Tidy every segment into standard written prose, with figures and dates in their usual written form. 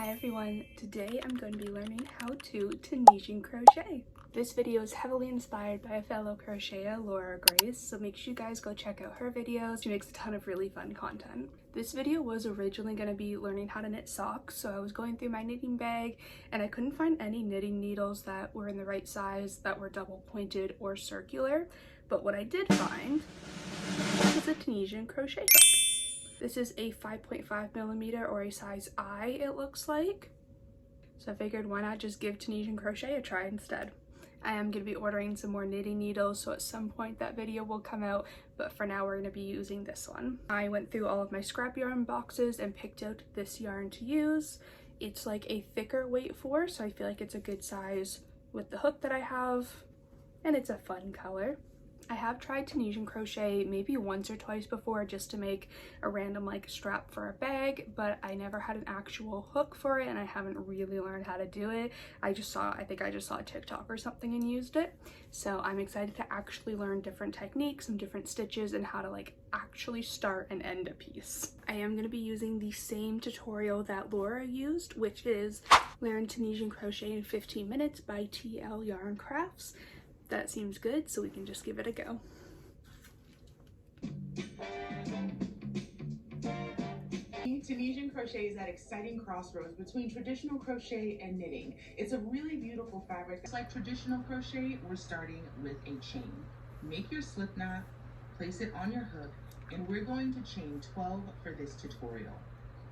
Hi everyone, today I'm going to be learning how to Tunisian crochet. This video is heavily inspired by a fellow crocheter, Laura Grace, so make sure you guys go check out her videos. She makes a ton of really fun content. This video was originally going to be learning how to knit socks, so I was going through my knitting bag and I couldn't find any knitting needles that were in the right size, that were double pointed or circular, but what I did find was a Tunisian crochet hook. This is a 5.5mm or a size I, it looks like. So I figured why not just give Tunisian crochet a try instead. I am going to be ordering some more knitting needles, so at some point that video will come out, but for now we're going to be using this one. I went through all of my scrap yarn boxes and picked out this yarn to use. It's like a thicker weight 4, so I feel like it's a good size with the hook that I have, and it's a fun color. I have tried Tunisian crochet maybe once or twice before just to make a random like strap for a bag, but I never had an actual hook for it and I haven't really learned how to do it. I think I just saw a TikTok or something and used it. So I'm excited to actually learn different techniques and different stitches and how to like actually start and end a piece. I am going to be using the same tutorial that Laura used, which is Learn Tunisian Crochet in 15 Minutes by TL Yarn Crafts. That seems good, so we can just give it a go. Tunisian crochet is that exciting crossroads between traditional crochet and knitting. It's a really beautiful fabric. It's like traditional crochet, we're starting with a chain. Make your slip knot, place it on your hook, and we're going to chain 12 for this tutorial.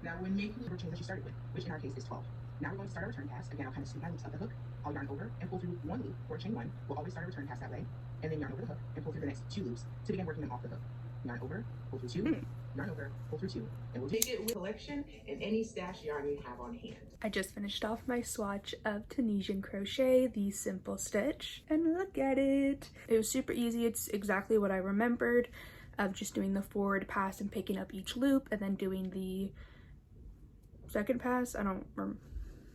Now when making your chain that you started with, which in our case is 12. Now we're going to start our return pass. Again, I'll kind of scoop my loops of the hook. I'll yarn over and pull through one loop for chain 1. We'll always start a return pass that way, and then yarn over the hook and pull through the next 2 loops to begin working them off the hook. Yarn over, pull through 2, yarn over, pull through 2, and we'll take it with collection and any stash yarn you have on hand. I just finished off my swatch of Tunisian crochet, the simple stitch, and look at it. It was super easy. It's exactly what I remembered of just doing the forward pass and picking up each loop and then doing the second pass. I don't remember.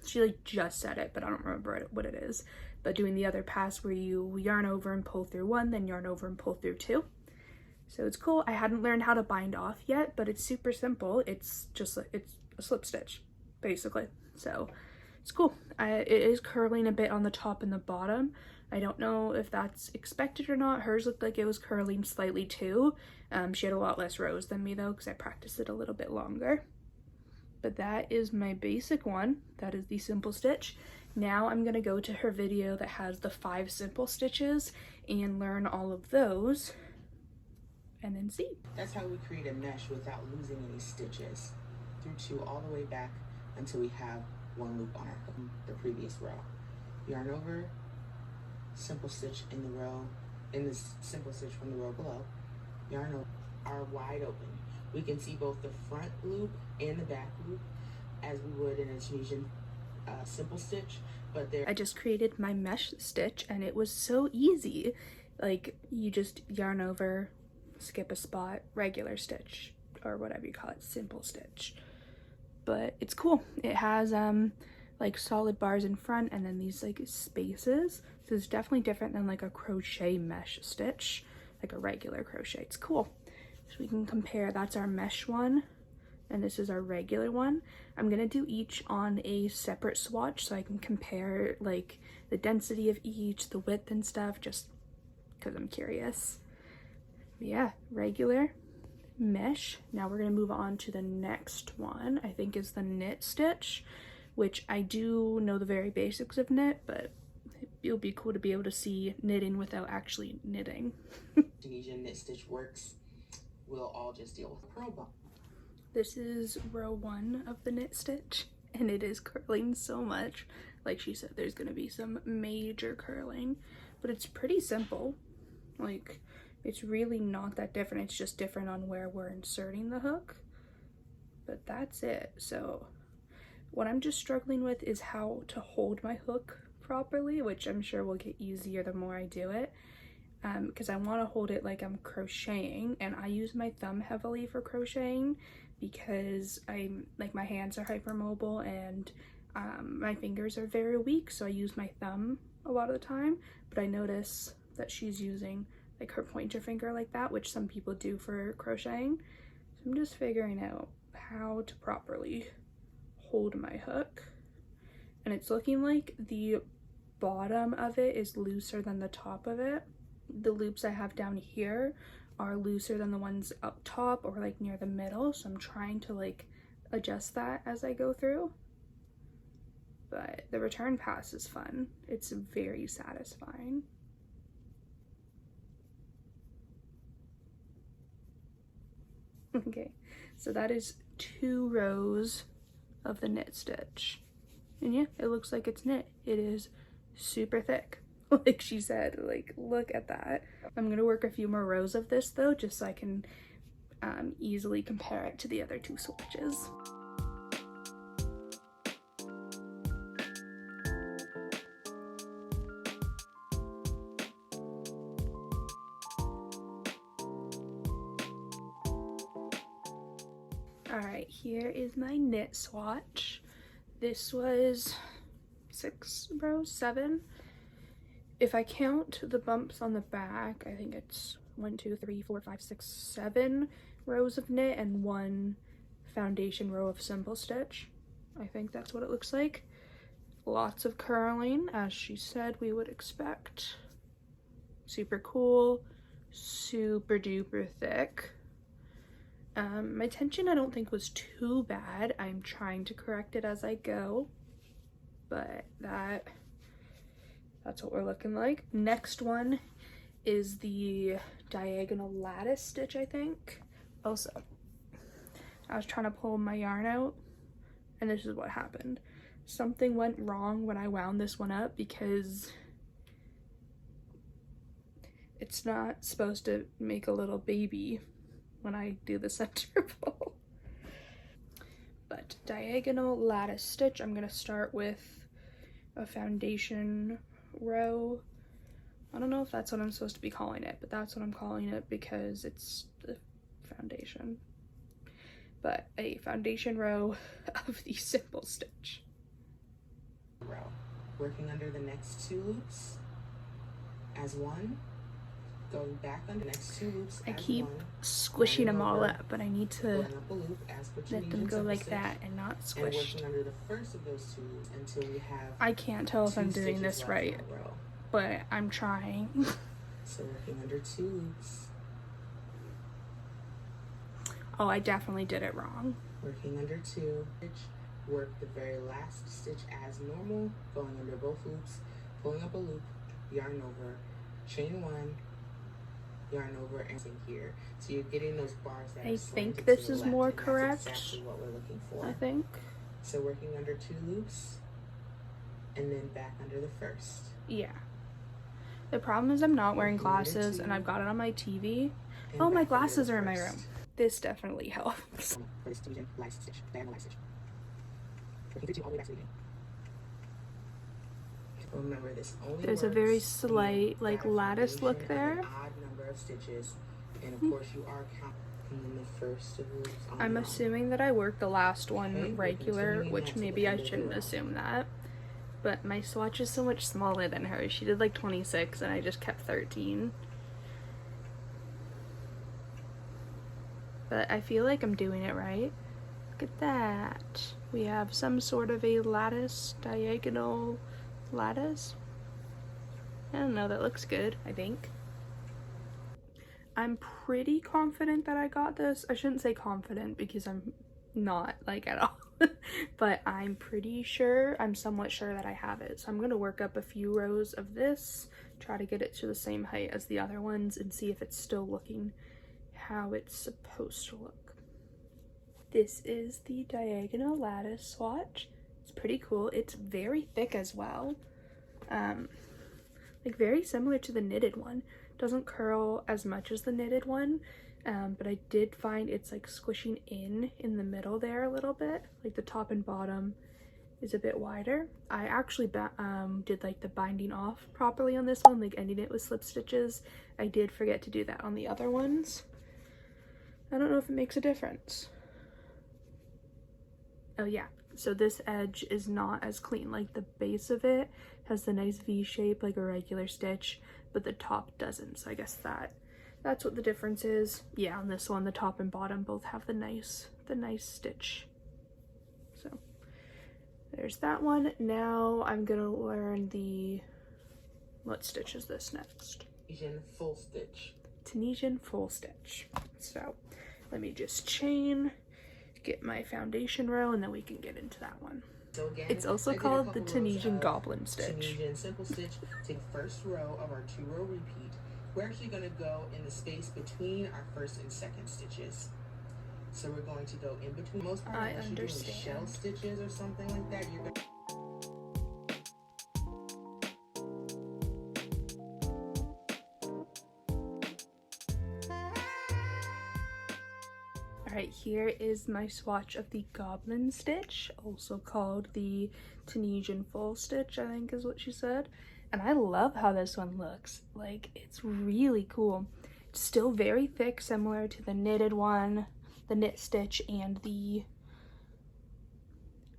She like just said it, but I don't remember what it is. But doing the other pass where you yarn over and pull through 1, then yarn over and pull through 2. So it's cool. I hadn't learned how to bind off yet, but it's super simple. It's just it's a slip stitch basically. So it's cool. It is curling a bit on the top and the bottom. I don't know if that's expected or not. Hers looked like it was curling slightly too. She had a lot less rows than me though, because I practiced it a little bit longer. But that is my basic one. That is the simple stitch. Now I'm gonna go to her video that has the 5 simple stitches and learn all of those and then see. That's how we create a mesh without losing any stitches. Through 2 all the way back until we have 1 loop on our hook, the previous row. Yarn over, simple stitch in the row, in the simple stitch from the row below. Yarn over, are wide open. We can see both the front loop and the back loop as we would in a Tunisian simple stitch, but there. I just created my mesh stitch and it was so easy. Like you just yarn over, skip a spot, regular stitch, or whatever you call it, simple stitch. But it's cool. It has like solid bars in front and then these like spaces. So it's definitely different than like a crochet mesh stitch, like a regular crochet. It's cool. So we can compare. That's our mesh one and this is our regular one. I'm gonna do each on a separate swatch so I can compare like the density of each, the width and stuff, just because I'm curious. Yeah, regular, mesh. Now we're gonna move on to the next one, I think is the knit stitch, which I do know the very basics of knit, but it'll be cool to be able to see knitting without actually knitting. Tunisian knit stitch works. We'll all just deal with the purl bump. This is row 1 of the knit stitch and it is curling so much. Like she said, there's gonna be some major curling, but it's pretty simple. Like it's really not that different. It's just different on where we're inserting the hook, but that's it. So what I'm just struggling with is how to hold my hook properly, which I'm sure will get easier the more I do it. Because I want to hold it like I'm crocheting, and I use my thumb heavily for crocheting because I'm like my hands are hypermobile and my fingers are very weak, so I use my thumb a lot of the time. But I notice that she's using like her pointer finger like that, which some people do for crocheting. So I'm just figuring out how to properly hold my hook, and it's looking like the bottom of it is looser than the top of it. The loops I have down here are looser than the ones up top or like near the middle, so I'm trying to like adjust that as I go through. But the return pass is fun. It's very satisfying. Okay, so that is 2 rows of the knit stitch. And yeah, it looks like it's knit. It is super thick. Like she said, like, look at that. I'm gonna work a few more rows of this though, just so I can easily compare it to the other 2 swatches. Alright, here is my knit swatch. This was 6 rows, 7. If I count the bumps on the back, I think it's 1, 2, 3, 4, 5, 6, 7 rows of knit and 1 foundation row of simple stitch. I think that's what it looks like. Lots of curling, as she said we would expect. Super cool, super duper thick. My tension I don't think was too bad. I'm trying to correct it as I go, but that's what we're looking like. Next one is the diagonal lattice stitch, I think. Also, I was trying to pull my yarn out, and this is what happened. Something went wrong when I wound this one up because it's not supposed to make a little baby when I do the center pull. But diagonal lattice stitch, I'm gonna start with a foundation row. I don't know if that's what I'm supposed to be calling it, but that's what I'm calling it because it's the foundation. But a foundation row of the simple stitch. Row. Working under the next 2 loops as 1. Going back on the next 2 loops. I keep squishing them all up, but I need to let them go like that and not squished. And working under the first of those 2 loops until we have. I can't tell if I'm doing this right, but I'm trying. So working under 2 loops. Oh, I definitely did it wrong. Working under 2. Work the very last stitch as normal, going under both loops, pulling up a loop, yarn over, chain 1, yarn over, and sink here. So you're getting those bars that I think this is more correct. That's exactly what we're looking for. I think. So working under 2 loops, and then back under the first. Yeah. The problem is I'm not wearing glasses, and I've got it on my TV. Oh, my glasses are in my room. This definitely helps. Remember, this only there's a very slight like lattice look there. Odd number of stitches, and of course you are counting the first of those. I'm assuming that I worked the last one regular, which maybe I shouldn't assume that. But my swatch is so much smaller than hers. She did like 26 and I just kept 13. But I feel like I'm doing it right. Look at that. We have some sort of a lattice, diagonal lattice. I don't know, that looks good, I think. I'm pretty confident that I got this. I shouldn't say confident because I'm not like at all. But I'm pretty sure, I'm somewhat sure that I have it. So I'm gonna work up a few rows of this, try to get it to the same height as the other ones and see if it's still looking how it's supposed to look. This is the diagonal lattice swatch. It's pretty cool. It's very thick as well. Like very similar to the knitted one. Doesn't curl as much as the knitted one, but I did find it's like squishing in the middle there a little bit. Like the top and bottom is a bit wider. I actually did like the binding off properly on this one, like ending it with slip stitches. I did forget to do that on the other ones. I don't know if it makes a difference. Oh yeah, so this edge is not as clean. Like the base of it has the nice V shape like a regular stitch, but the top doesn't. So I guess that's what the difference is. Yeah, on this one, the top and bottom both have the nice stitch. So There's that one. Now I'm gonna learn the, what stitch is this next? Tunisian full stitch. Tunisian full stitch. So let me just chain, get my foundation row, and then we can get into that one. So again, it's also called the Tunisian goblin stitch. Tunisian simple stitch. Take first row of our 2-row repeat. We're actually going to go in the space between our first and second stitches. So we're going to go in between. Most part, unless you're doing shell stitches or something like that, you're going to... Alright, here is my swatch of the goblin stitch, also called the Tunisian full stitch, I think is what she said. And I love how this one looks. Like, it's really cool. It's still very thick, similar to the knitted one, the knit stitch, and the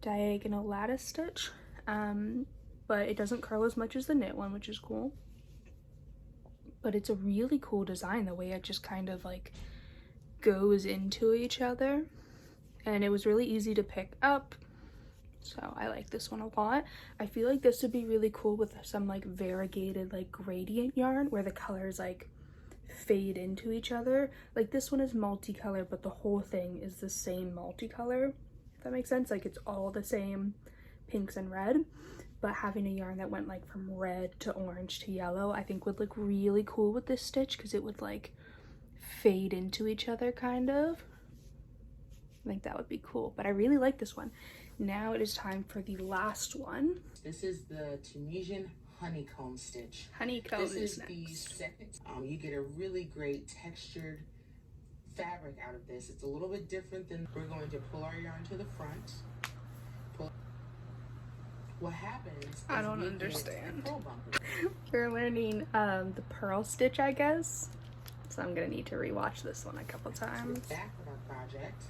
diagonal lattice stitch. But it doesn't curl as much as the knit one, which is cool. But it's a really cool design, the way it just kind of like goes into each other, and it was really easy to pick up, so I like this one a lot. I feel like this would be really cool with some like variegated like gradient yarn where the colors like fade into each other. Like this one is multicolor, but the whole thing is the same multicolor, if that makes sense. Like it's all the same pinks and red, but having a yarn that went like from red to orange to yellow I think would look really cool with this stitch, because it would like fade into each other kind of. I think that would be cool, but I really like this one. Now it is time for the last one. This is the Tunisian honeycomb stitch. Honeycomb this is the next. Second. You get a really great textured fabric out of this. It's a little bit different than... We're going to pull our yarn to the front. What happens, I don't understand. We're learning the purl stitch, I guess. So I'm gonna need to rewatch this one a couple times. Back of our project,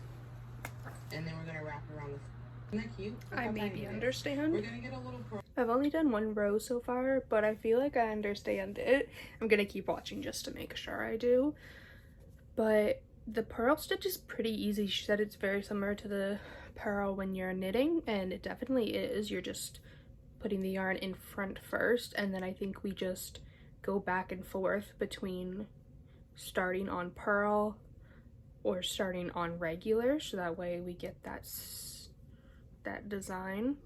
and then we're gonna wrap it around the... Isn't that cute? I maybe understand. We're gonna get a little... I've only done one row so far, but I feel like I understand it. I'm gonna keep watching just to make sure I do. But the purl stitch is pretty easy. She said it's very similar to the purl when you're knitting, and it definitely is. You're just putting the yarn in front first, and then I think we just go back and forth between starting on purl or starting on regular, so that way we get that design.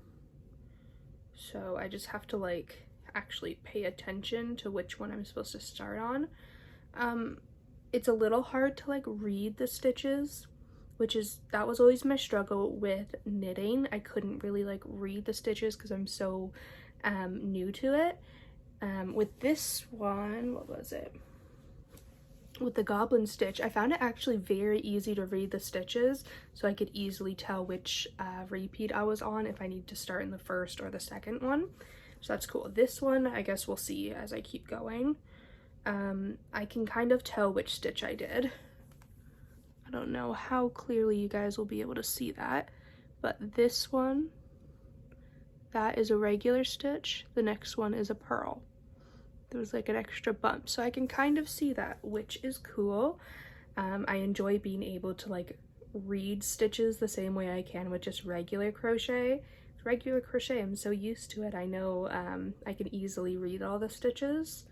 So I just have to like actually pay attention to which one I'm supposed to start on. It's a little hard to like read the stitches, that was always my struggle with knitting. I couldn't really like read the stitches because I'm so new to it. With this one, what was it? With the goblin stitch, I found it actually very easy to read the stitches, so I could easily tell which repeat I was on if I need to start in the first or the second one. So that's cool. This one, I guess we'll see as I keep going. I can kind of tell which stitch I did. I don't know how clearly you guys will be able to see that, but this one, that is a regular stitch. The next one is a purl. There was like an extra bump, so I can kind of see that, which is cool. I enjoy being able to like read stitches the same way I can with just regular crochet. Regular crochet, I'm so used to it. I know I can easily read all the stitches,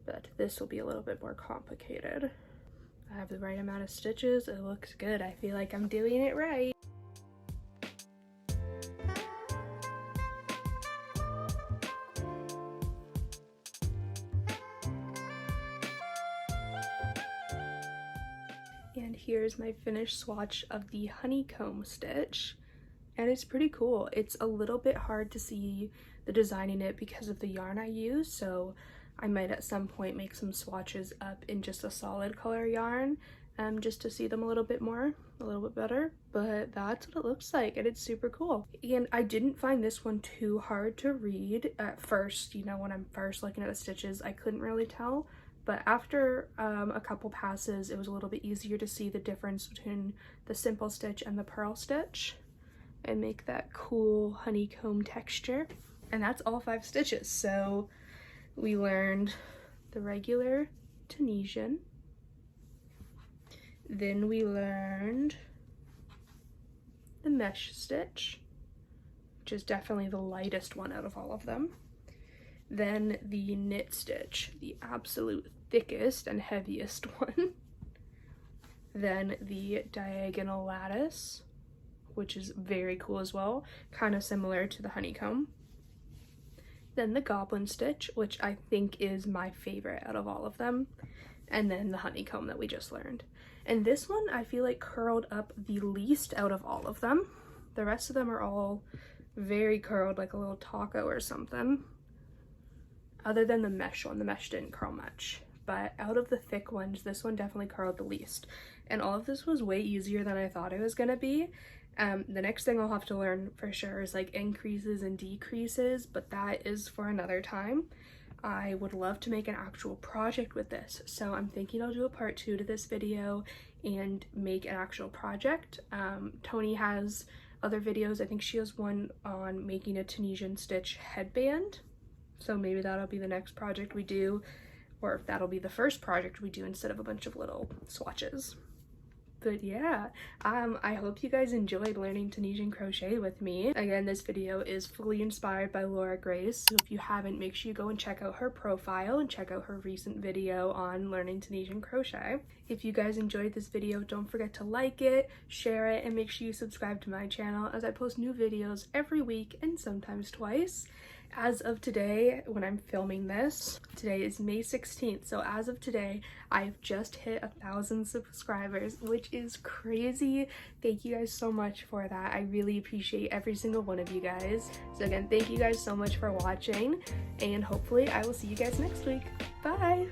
but this will be a little bit more complicated. I have the right amount of stitches. It looks good. I feel like I'm doing it right. And here's my finished swatch of the honeycomb stitch, and it's pretty cool. It's a little bit hard to see the design in it because of the yarn I use, so I might at some point make some swatches up in just a solid color yarn just to see them a little bit better, but that's what it looks like, and it's super cool. And I didn't find this one too hard to read at first. You know, when I'm first looking at the stitches, I couldn't really tell, but after a couple passes, it was a little bit easier to see the difference between the simple stitch and the purl stitch and make that cool honeycomb texture. And that's all 5 stitches. So we learned the regular Tunisian, then we learned the mesh stitch, which is definitely the lightest one out of all of them. Then the knit stitch, the absolute thickest and heaviest one. Then the diagonal lattice, which is very cool as well, kind of similar to the honeycomb. Then the goblin stitch, which I think is my favorite out of all of them. And then the honeycomb that we just learned. And this one I feel like curled up the least out of all of them. The rest of them are all very curled, like a little taco or something. Other than the mesh one, the mesh didn't curl much. But out of the thick ones, this one definitely curled the least. And all of this was way easier than I thought it was gonna be. The next thing I'll have to learn for sure is like increases and decreases, but that is for another time. I would love to make an actual project with this, so I'm thinking I'll do a part 2 to this video and make an actual project. Tony has other videos. I think she has one on making a Tunisian stitch headband, so maybe that'll be the next project we do, or if that'll be the first project we do instead of a bunch of little swatches. But yeah, I hope you guys enjoyed learning Tunisian crochet with me. Again, this video is fully inspired by Laura Grace, so if you haven't, make sure you go and check out her profile and check out her recent video on learning Tunisian crochet. If you guys enjoyed this video, don't forget to like it, share it, and make sure you subscribe to my channel as I post new videos every week and sometimes twice. As of today, when I'm filming this, today is May 16th, so as of today, I've just hit 1,000 subscribers, which is crazy. Thank you guys so much for that. I really appreciate every single one of you guys. So again, thank you guys so much for watching, and hopefully I will see you guys next week. Bye!